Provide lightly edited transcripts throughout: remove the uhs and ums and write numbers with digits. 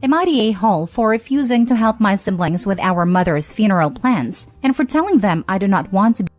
Am I the a-hole for refusing to help my siblings with our mother's funeral plans and for telling them I do not want to be?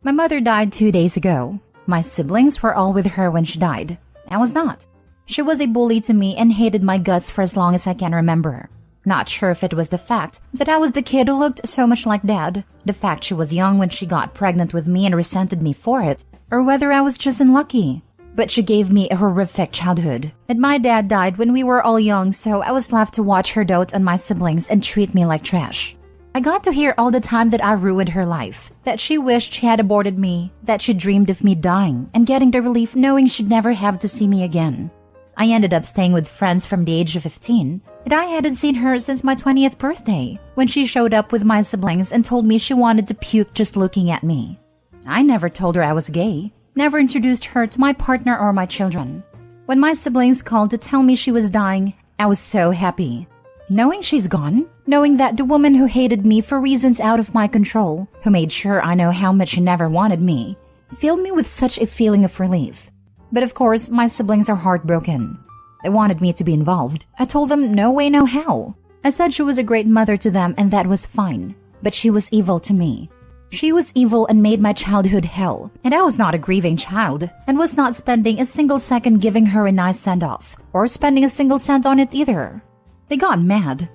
My mother died 2 days ago. My siblings were all with her when she died. I was not. She was a bully to me and hated my guts for as long as I can remember. Not sure if it was the fact that I was the kid who looked so much like Dad, the fact she was young when she got pregnant with me and resented me for it, or whether I was just unlucky. But she gave me a horrific childhood. And my dad died when we were all young, so I was left to watch her dote on my siblings and treat me like trash. I got to hear all the time that I ruined her life, that she wished she had aborted me, that she dreamed of me dying and getting the relief knowing she'd never have to see me again. I ended up staying with friends from the age of 15, and I hadn't seen her since my 20th birthday, when she showed up with my siblings and told me she wanted to puke just looking at me. I never told her I was gay, never introduced her to my partner or my children. When my siblings called to tell me she was dying, I was so happy. Knowing she's gone, knowing that the woman who hated me for reasons out of my control, who made sure I know how much she never wanted me, filled me with such a feeling of relief. But of course, my siblings are heartbroken. They wanted me to be involved. I told them no way, no how. I said she was a great mother to them and that was fine. But she was evil to me. She was evil and made my childhood hell. And I was not a grieving child and was not spending a single second giving her a nice send-off or spending a single cent on it either. They got mad.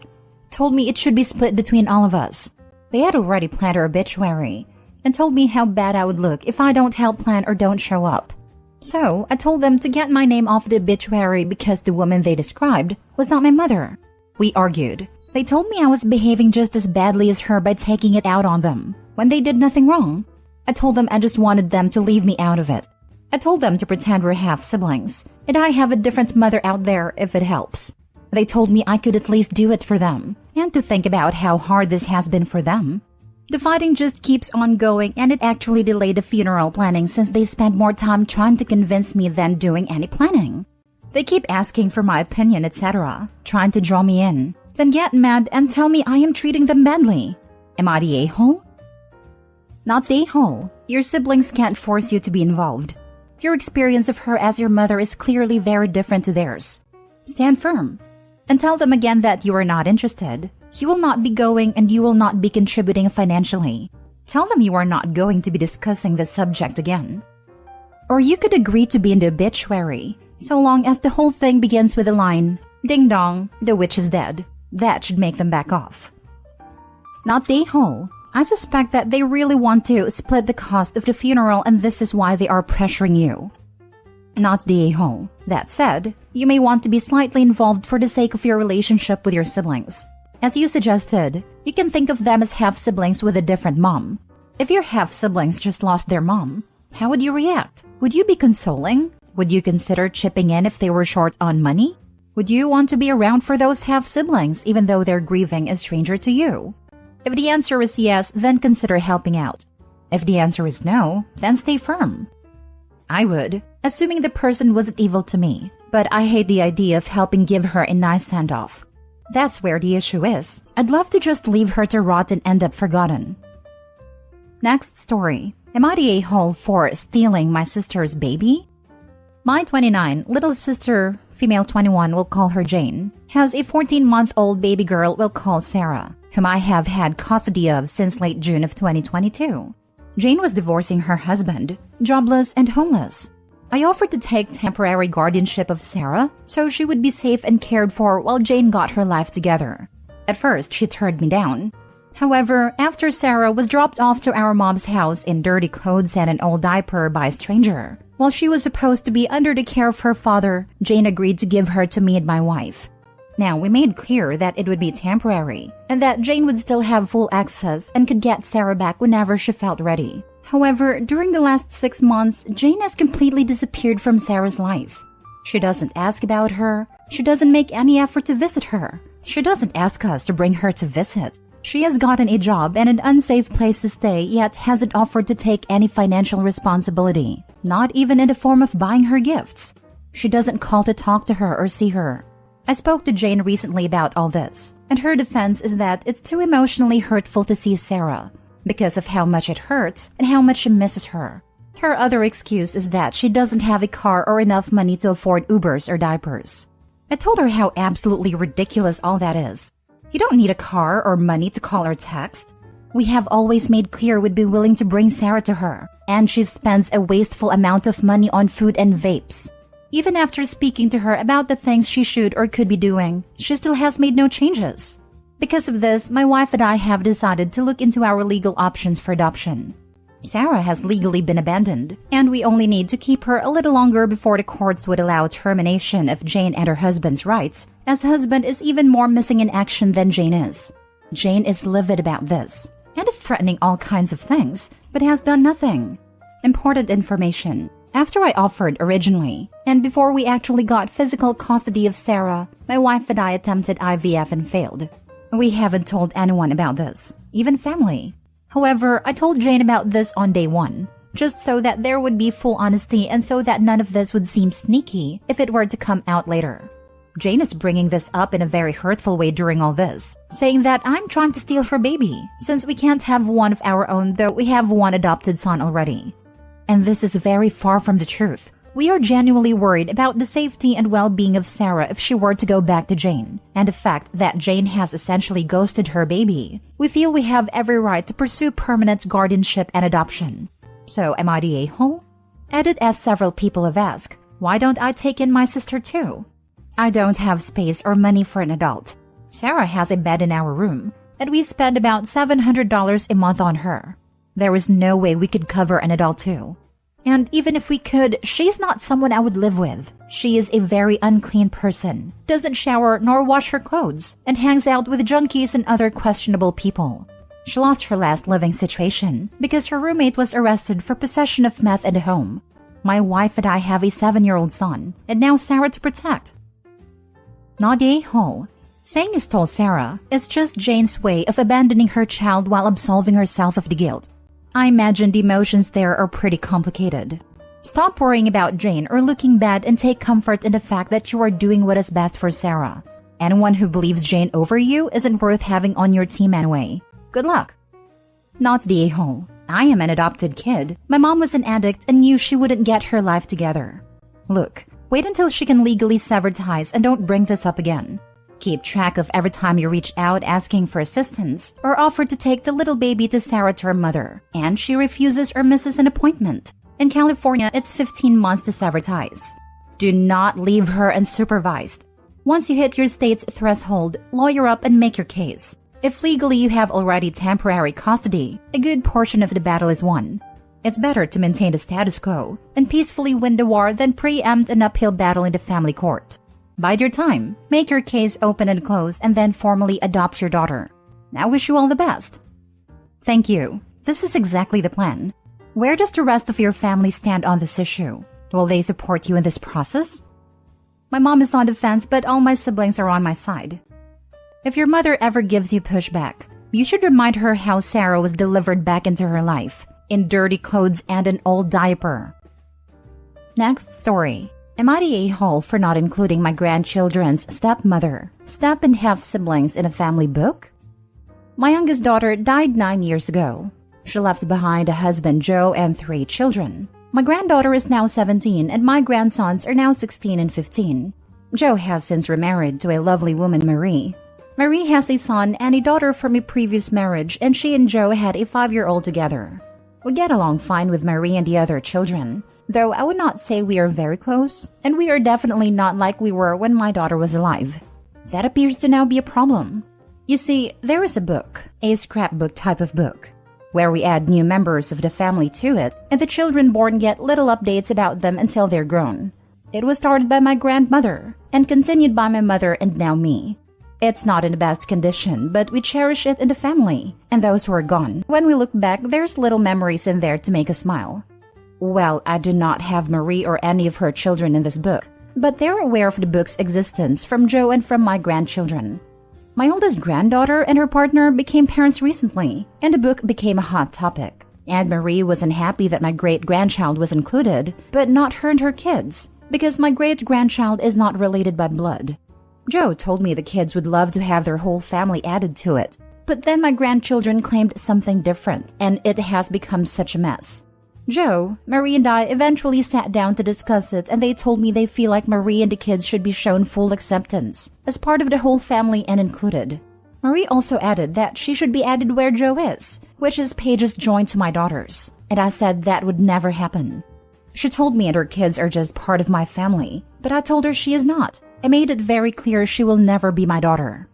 Told me it should be split between all of us. They had already planned her obituary and told me how bad I would look if I don't help plan or don't show up. So, I told them to get my name off the obituary because the woman they described was not my mother. We argued. They told me I was behaving just as badly as her by taking it out on them, when they did nothing wrong. I told them I just wanted them to leave me out of it. I told them to pretend we're half-siblings, and I have a different mother out there if it helps. They told me I could at least do it for them, and to think about how hard this has been for them. The fighting just keeps on going, and it actually delayed the funeral planning since they spent more time trying to convince me than doing any planning. They keep asking for my opinion, etc., trying to draw me in, then get mad and tell me I am treating them badly. Am I the a-hole? Not the a-hole. Your siblings can't force you to be involved. Your experience of her as your mother is clearly very different to theirs. Stand firm. And tell them again that you are not interested. You will not be going and you will not be contributing financially. Tell them you are not going to be discussing this subject again. Or you could agree to be in the obituary, so long as the whole thing begins with the line, "Ding dong, the witch is dead." That should make them back off. Not the a-hole. I suspect that they really want to split the cost of the funeral and this is why they are pressuring you. Not the a-hole. That said, you may want to be slightly involved for the sake of your relationship with your siblings. As you suggested, you can think of them as half-siblings with a different mom. If your half-siblings just lost their mom, how would you react? Would you be consoling? Would you consider chipping in if they were short on money? Would you want to be around for those half-siblings even though they're grieving a stranger to you? If the answer is yes, then consider helping out. If the answer is no, then stay firm. I would, assuming the person wasn't evil to me, but I hate the idea of helping give her a nice send-off. That's where the issue is. I'd love to just leave her to rot and end up forgotten. Next story. Am I the a-hole for stealing my sister's baby? My 29 little sister, female 21, we'll call her Jane, has a 14-month-old baby girl we'll call Sarah, whom I have had custody of since late June of 2022. Jane was divorcing her husband, jobless and homeless. I offered to take temporary guardianship of Sarah so she would be safe and cared for while Jane got her life together. At first, she turned me down. However, after Sarah was dropped off to our mom's house in dirty clothes and an old diaper by a stranger, while she was supposed to be under the care of her father, Jane agreed to give her to me and my wife. Now, we made clear that it would be temporary, and that Jane would still have full access and could get Sarah back whenever she felt ready. However, during the last 6 months, Jane has completely disappeared from Sarah's life. She doesn't ask about her. She doesn't make any effort to visit her. She doesn't ask us to bring her to visit. She has gotten a job and an unsafe place to stay, yet hasn't offered to take any financial responsibility, not even in the form of buying her gifts. She doesn't call to talk to her or see her. I spoke to Jane recently about all this, and her defense is that it's too emotionally hurtful to see Sarah, because of how much it hurts and how much she misses her. Her other excuse is that she doesn't have a car or enough money to afford Ubers or diapers. I told her how absolutely ridiculous all that is. You don't need a car or money to call or text. We have always made clear we'd be willing to bring Sarah to her, and she spends a wasteful amount of money on food and vapes. Even after speaking to her about the things she should or could be doing, she still has made no changes. Because of this, my wife and I have decided to look into our legal options for adoption. Sarah has legally been abandoned, and we only need to keep her a little longer before the courts would allow termination of Jane and her husband's rights, as husband is even more missing in action than Jane is. Jane is livid about this, and is threatening all kinds of things, but has done nothing. Important information. After I offered originally, and before we actually got physical custody of Sarah, my wife and I attempted IVF and failed. We haven't told anyone about this, even family. However, I told Jane about this on day one, just so that there would be full honesty and so that none of this would seem sneaky if it were to come out later. Jane is bringing this up in a very hurtful way during all this, saying that I'm trying to steal her baby, since we can't have one of our own, though we have one adopted son already. And this is very far from the truth. We are genuinely worried about the safety and well-being of Sarah if she were to go back to Jane, and the fact that Jane has essentially ghosted her baby. We feel we have every right to pursue permanent guardianship and adoption. So, am I the a-hole? Edit, as several people have asked, why don't I take in my sister too? I don't have space or money for an adult. Sarah has a bed in our room, and we spend about $700 a month on her. There is no way we could cover an adult too. And even if we could, she's not someone I would live with. She is a very unclean person, doesn't shower nor wash her clothes, and hangs out with junkies and other questionable people. She lost her last living situation because her roommate was arrested for possession of meth at home. My wife and I have a 7-year-old son, and now Sarah to protect. Not a hole. Saying you stole Sarah is just Jane's way of abandoning her child while absolving herself of the guilt. I imagine the emotions there are pretty complicated. Stop worrying about Jane or looking bad and take comfort in the fact that you are doing what is best for Sarah. Anyone who believes Jane over you isn't worth having on your team anyway. Good luck. Not the a-hole. I am an adopted kid. My mom was an addict and knew she wouldn't get her life together. Look, wait until she can legally sever ties and don't bring this up again. Keep track of every time you reach out asking for assistance or offer to take the little baby to Sarah to her mother, and she refuses or misses an appointment. In California, it's 15 months to sever ties. Do not leave her unsupervised. Once you hit your state's threshold, lawyer up and make your case. If legally you have already temporary custody, a good portion of the battle is won. It's better to maintain the status quo and peacefully win the war than preempt an uphill battle in the family court. Bide your time, make your case open and close, and then formally adopt your daughter. I wish you all the best. Thank you. This is exactly the plan. Where does the rest of your family stand on this issue? Will they support you in this process? My mom is on the fence, but all my siblings are on my side. If your mother ever gives you pushback, you should remind her how Sarah was delivered back into her life, in dirty clothes and an old diaper. Next story. Am I the a-hole for not including my grandchildren's stepmother, step and half siblings in a family book? My youngest daughter died 9 years ago. She left behind a husband, Joe, and 3 children. My granddaughter is now 17, and my grandsons are now 16 and 15. Joe has since remarried to a lovely woman, Marie. Marie has a son and a daughter from a previous marriage, and she and Joe had a 5-year-old together. We get along fine with Marie and the other children, though I would not say we are very close, and we are definitely not like we were when my daughter was alive. That appears to now be a problem. You see, there is a book, a scrapbook type of book, where we add new members of the family to it, and the children born get little updates about them until they're grown. It was started by my grandmother, and continued by my mother and now me. It's not in the best condition, but we cherish it in the family, and those who are gone. When we look back, there's little memories in there to make us smile. Well, I do not have Marie or any of her children in this book, but they're aware of the book's existence from Joe and from my grandchildren. My oldest granddaughter and her partner became parents recently, and the book became a hot topic. And Marie was unhappy that my great-grandchild was included, but not her and her kids, because my great-grandchild is not related by blood. Joe told me the kids would love to have their whole family added to it, but then my grandchildren claimed something different, and it has become such a mess. Joe, Marie and I eventually sat down to discuss it, and they told me they feel like Marie and the kids should be shown full acceptance as part of the whole family and included. Marie also added that she should be added where Joe is, which is pages joined to my daughters, and I said that would never happen. She told me and her kids are just part of my family, but I told her she is not. I made it very clear she will never be my daughter.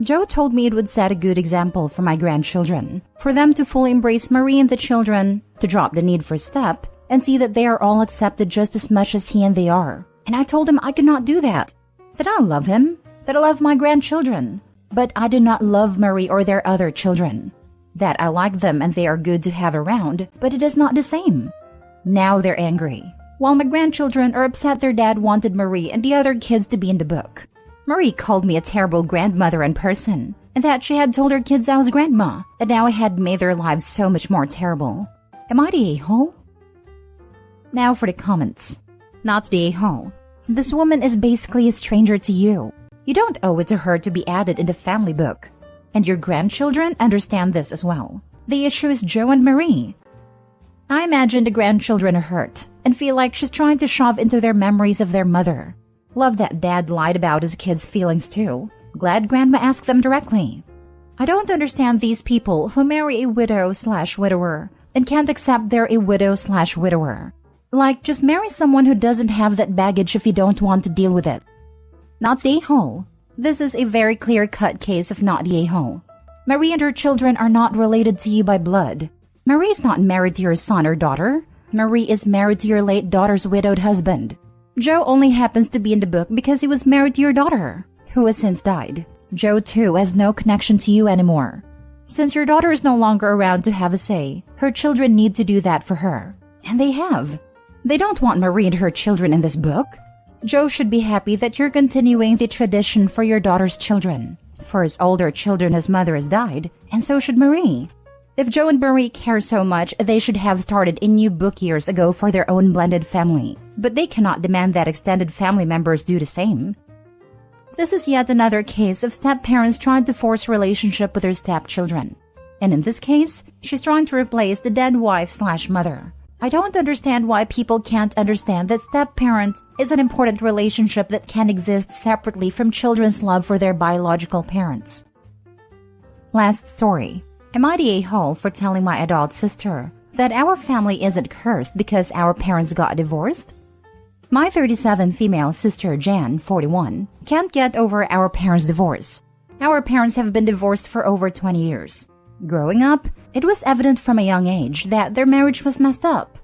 Joe told me it would set a good example for my grandchildren, for them to fully embrace Marie and the children, to drop the need for Step, and see that they are all accepted just as much as he and they are. And I told him I could not do that I love him, that I love my grandchildren, but I do not love Marie or their other children. That I like them and they are good to have around, but it is not the same. Now they're angry, while my grandchildren are upset their dad wanted Marie and the other kids to be in the book. Marie called me a terrible grandmother in person, and that she had told her kids I was grandma, and now I had made their lives so much more terrible. Am I the a-hole? Now for the comments. Not the a-hole. This woman is basically a stranger to you. You don't owe it to her to be added in the family book. And your grandchildren understand this as well. The issue is Joe and Marie. I imagine the grandchildren are hurt and feel like she's trying to shove into their memories of their mother. Love that dad lied about his kids' feelings too. Glad grandma asked them directly. I don't understand these people who marry a widow/widower and can't accept they're a widow/widower. Like, just marry someone who doesn't have that baggage if you don't want to deal with it. Not the a-hole. This is a very clear-cut case of not the a-hole. Marie and her children are not related to you by blood. Marie is not married to your son or daughter. Marie is married to your late daughter's widowed husband. Joe only happens to be in the book because he was married to your daughter, who has since died. Joe, too, has no connection to you anymore. Since your daughter is no longer around to have a say, her children need to do that for her. And they have. They don't want Marie and her children in this book. Joe should be happy that you're continuing the tradition for your daughter's children. For his older children, his mother has died, and so should Marie. If Joe and Marie care so much, they should have started a new book years ago for their own blended family. But they cannot demand that extended family members do the same. This is yet another case of step-parents trying to force relationship with their stepchildren. And in this case, she's trying to replace the dead wife/mother. I don't understand why people can't understand that step-parent is an important relationship that can exist separately from children's love for their biological parents. Last story. Am I the a-hole for telling my adult sister that our family isn't cursed because our parents got divorced? My 37 female sister Jan, 41, can't get over our parents' divorce. Our parents have been divorced for over 20 years. Growing up, it was evident from a young age that their marriage was messed up.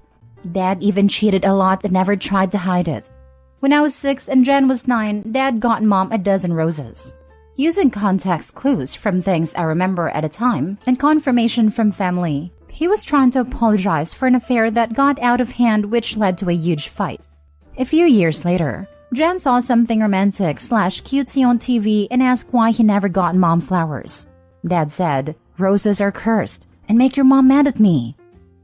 Dad even cheated a lot and never tried to hide it. When I was 6 and Jan was 9, Dad got Mom a dozen roses. Using context clues from things I remember at a time and confirmation from family, he was trying to apologize for an affair that got out of hand, which led to a huge fight. A few years later, Jan saw something romantic/cutesy on TV and asked why he never got Mom flowers. Dad said, "Roses are cursed and make your mom mad at me."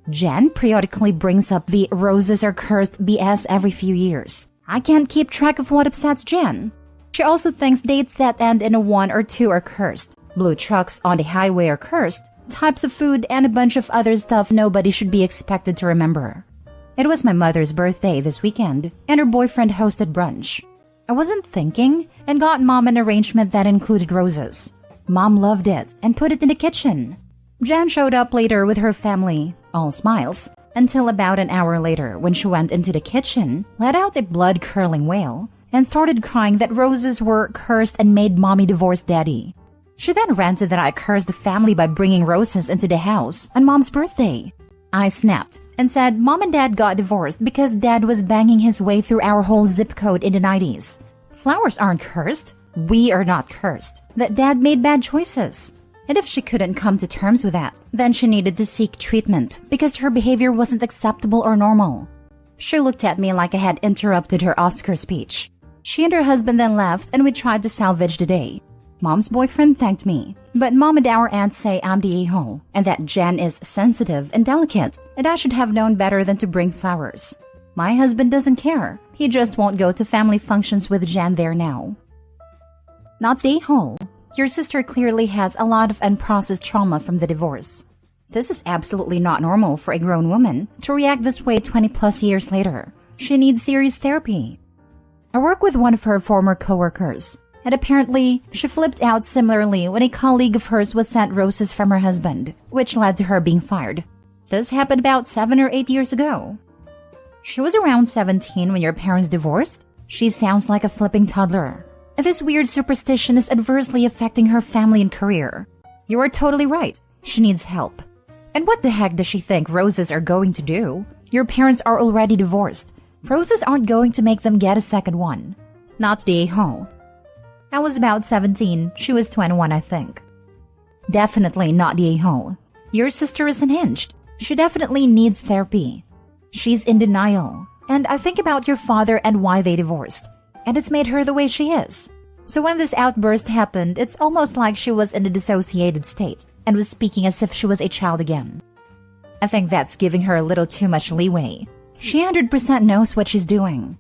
Jan periodically brings up the roses are cursed BS every few years. I can't keep track of what upsets Jan. She also thinks dates that end in a 1 or 2 are cursed. Blue trucks on the highway are cursed. Types of food and a bunch of other stuff nobody should be expected to remember. It was my mother's birthday this weekend, and her boyfriend hosted brunch. I wasn't thinking and got Mom an arrangement that included roses. Mom loved it and put it in the kitchen. Jan showed up later with her family, all smiles, until about an hour later when she went into the kitchen, let out a blood-curdling wail, and started crying that roses were cursed and made Mommy divorce Daddy. She then ranted that I cursed the family by bringing roses into the house on Mom's birthday. I snapped and said Mom and Dad got divorced because Dad was banging his way through our whole zip code in the 90s. Flowers aren't cursed. We are not cursed. That Dad made bad choices. And if she couldn't come to terms with that, then she needed to seek treatment because her behavior wasn't acceptable or normal. She looked at me like I had interrupted her Oscar speech. She and her husband then left and we tried to salvage the day. Mom's boyfriend thanked me, but Mom and our aunt say I'm the a-hole and that Jen is sensitive and delicate and I should have known better than to bring flowers. My husband doesn't care. He just won't go to family functions with Jan there now. Not the a-hole. Your sister clearly has a lot of unprocessed trauma from the divorce. This is absolutely not normal for a grown woman to react this way 20 plus years later. She needs serious therapy. I work with one of her former coworkers, and apparently she flipped out similarly when a colleague of hers was sent roses from her husband, which led to her being fired. This happened about 7 or 8 years ago. She was around 17 when your parents divorced? She sounds like a flipping toddler. This weird superstition is adversely affecting her family and career. You are totally right. She needs help. And what the heck does she think roses are going to do? Your parents are already divorced. Roses aren't going to make them get a second one. Not the a-hole. I was about 17. She was 21, I think. Definitely not the a-hole. Your sister is unhinged. She definitely needs therapy. She's in denial. And I think about your father and why they divorced. And it's made her the way she is. So when this outburst happened, it's almost like she was in a dissociated state and was speaking as if she was a child again. I think that's giving her a little too much leeway. She 100% knows what she's doing.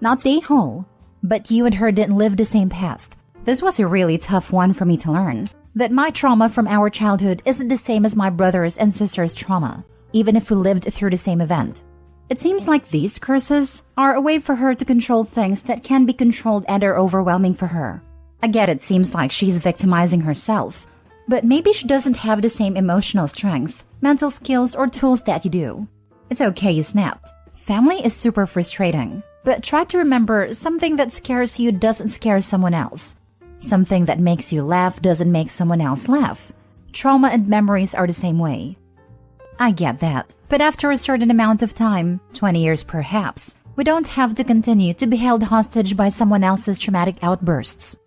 Not the a-hole, but you and her didn't live the same past. This was a really tough one for me to learn. That my trauma from our childhood isn't the same as my brother's and sister's trauma, even if we lived through the same event. It seems like these curses are a way for her to control things that can be controlled and are overwhelming for her. I get it seems like she's victimizing herself, but maybe she doesn't have the same emotional strength, mental skills, or tools that you do. It's okay you snapped. Family is super frustrating, but try to remember something that scares you doesn't scare someone else. Something that makes you laugh doesn't make someone else laugh. Trauma and memories are the same way. I get that, but after a certain amount of time, 20 years perhaps, we don't have to continue to be held hostage by someone else's traumatic outbursts.